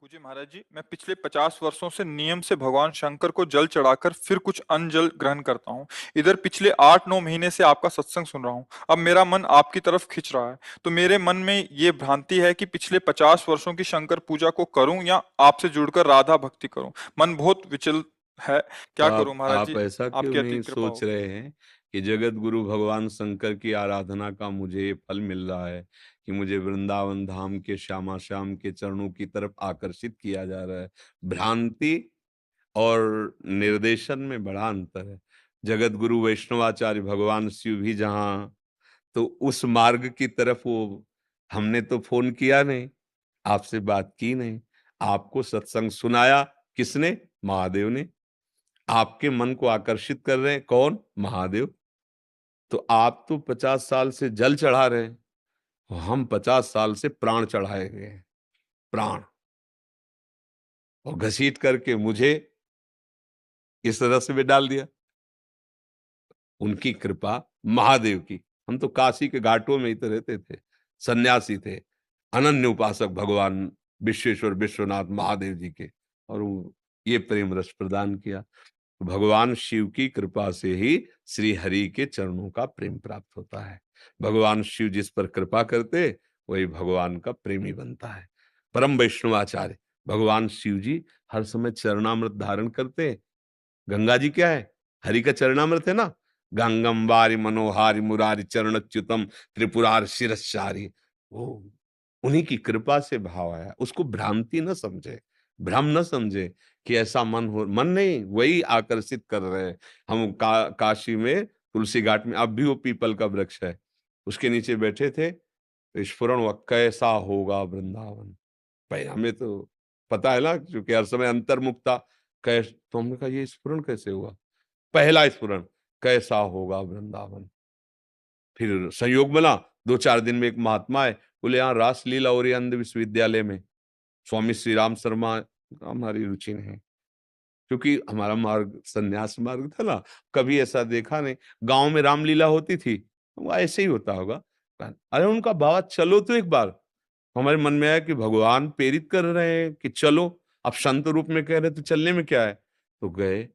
पूज्य महाराज जी, मैं पिछले 50 वर्षों से नियम से भगवान शंकर को जल चढ़ाकर फिर कुछ अन्न जल ग्रहण करता हूँ। इधर पिछले 8-9 महीने से आपका सत्संग सुन रहा हूँ। अब मेरा मन आपकी तरफ खिंच रहा है। तो मेरे मन में ये भ्रांति है कि पिछले 50 वर्षों की शंकर पूजा को करूं या आपसे जुड़कर राधा भक्ति करूं। मन बहुत विचल है। तो क्या करूं आप महाराज आप जी? ऐसा क्यों आपकी नहीं अति कृपा सोच हो। रहे हैं कि जगत गुरु भगवान शंकर की आराधना का मुझे ये फल मिल रहा है कि मुझे वृंदावन धाम के श्यामा श्याम के चरणों की तरफ आकर्षित किया जा रहा है। भ्रांति और निर्देशन में बड़ा अंतर है। जगत गुरु वैष्णवाचार्य भगवान शिव भी जहाँ, तो उस मार्ग की तरफ वो, हमने तो फोन किया नहीं, आपसे बात की नहीं, आपको सत्संग सुनाया किसने? महादेव ने। आपके मन को आकर्षित कर रहे हैं कौन? महादेव। तो आप तो 50 साल से जल चढ़ा रहे हैं, हम 50 साल से प्राण चढ़ाए गए हैं। प्राण, और घसीट करके मुझे इस रस में डाल दिया। उनकी कृपा, महादेव की। हम तो काशी के घाटों में ही तो रहते थे, सन्यासी थे, अनन्य उपासक भगवान विश्वेश्वर विश्वनाथ महादेव जी के, और ये प्रेम रस प्रदान किया। भगवान शिव की कृपा से ही श्री हरि के चरणों का प्रेम प्राप्त होता है। भगवान शिव जिस पर कृपा करते, वही भगवान का प्रेमी बनता है। परम वैष्णवाचार्य भगवान शिव जी हर समय चरणामृत धारण करते। गंगा जी क्या है? हरि का चरणामृत है ना। गंगम वारि मनोहारि मुरारि चरणच्युतम त्रिपुरार शिरस्चारी। वो उन्हीं की कृपा से भाव आया, उसको भ्रांति न समझे, भ्रम न समझे कि ऐसा मन हो, मन नहीं, वही आकर्षित कर रहे हैं। हम काशी में तुलसी घाट में, अब भी वो पीपल का वृक्ष है, उसके नीचे बैठे थे, तो स्फुरण हुआ कैसा होगा वृंदावन। भाई हमें तो पता है ना, क्योंकि हर समय अंतर्मुख था। कैस तो हमने कहा ये स्फुरण कैसे हुआ? पहला स्फुरण, कैसा होगा वृंदावन। फिर संयोग बना, 2-4 दिन में एक महात्मा है, बोले यहाँ रासलीला हो रही है अंध विश्वविद्यालय में, स्वामी श्री राम शर्मा। हमारी रुचि नहीं, क्योंकि हमारा मार्ग संन्यास मार्ग था ना, कभी ऐसा देखा नहीं। गांव में रामलीला होती थी, वो ऐसे ही होता होगा। अरे उनका बाबा चलो तो एक बार। हमारे मन में आया कि भगवान प्रेरित कर रहे हैं कि चलो, अब संत रूप में कह रहे तो चलने में क्या है। तो गए।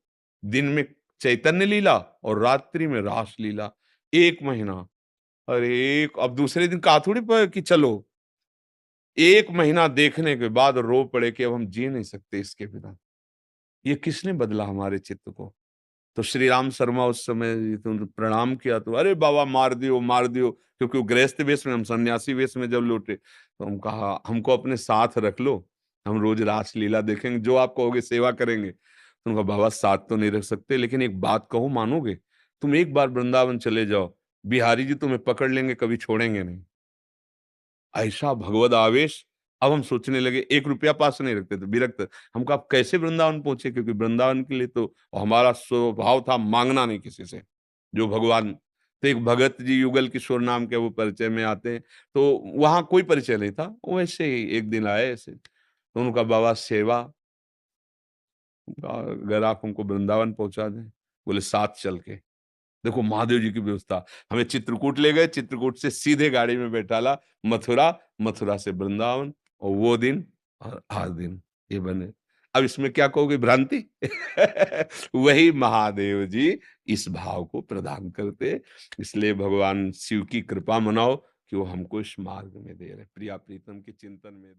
दिन में चैतन्य लीला और रात्रि में रास लीला, 1 महीना। अरे एक, अब दूसरे दिन कहा थोड़ी कि चलो। 1 महीना देखने के बाद रो पड़े कि अब हम जी नहीं सकते इसके बिना। ये किसने बदला हमारे चित्त को? तो श्री राम शर्मा उस समय तो प्रणाम किया, तो अरे बाबा मार दियो मार दियो, क्योंकि वो गृहस्थ वेश में, हम सन्यासी वेश में जब लौटे, तो हम कहा हमको अपने साथ रख लो, हम रोज रास लीला देखेंगे, जो आप कहोगे सेवा करेंगे। तो उनका बाबा साथ तो नहीं रख सकते, लेकिन एक बात कहो मानोगे? तुम एक बार वृंदावन चले जाओ, बिहारी जी तुम्हें पकड़ लेंगे, कभी छोड़ेंगे नहीं। ऐसा भगवद आवेश। अब हम सोचने लगे, 1 रुपया पास नहीं रखते थे, विरक्त। हम कहा आप कैसे वृंदावन पहुंचे, क्योंकि वृंदावन के लिए तो हमारा स्वभाव था मांगना नहीं किसी से। जो भगवान, तो एक भगत जी युगल किशोर नाम के वो परिचय में आते हैं, तो वहां कोई परिचय नहीं था, वो ऐसे ही एक दिन आए ऐसे, तो उनका बाबा सेवा, अगर आप हमको वृंदावन पहुंचा दें, बोले साथ चल के। देखो महादेव जी की व्यवस्था, हमें चित्रकूट ले गए, चित्रकूट से सीधे गाड़ी में बैठाला मथुरा, मथुरा से वृंदावन, और वो दिन और आज दिन ये बने। अब इसमें क्या कहोगे, भ्रांति? वही महादेव जी इस भाव को प्रदान करते। इसलिए भगवान शिव की कृपा मनाओ कि वो हमको इस मार्ग में दे रहे, प्रिया प्रीतम के चिंतन में दे।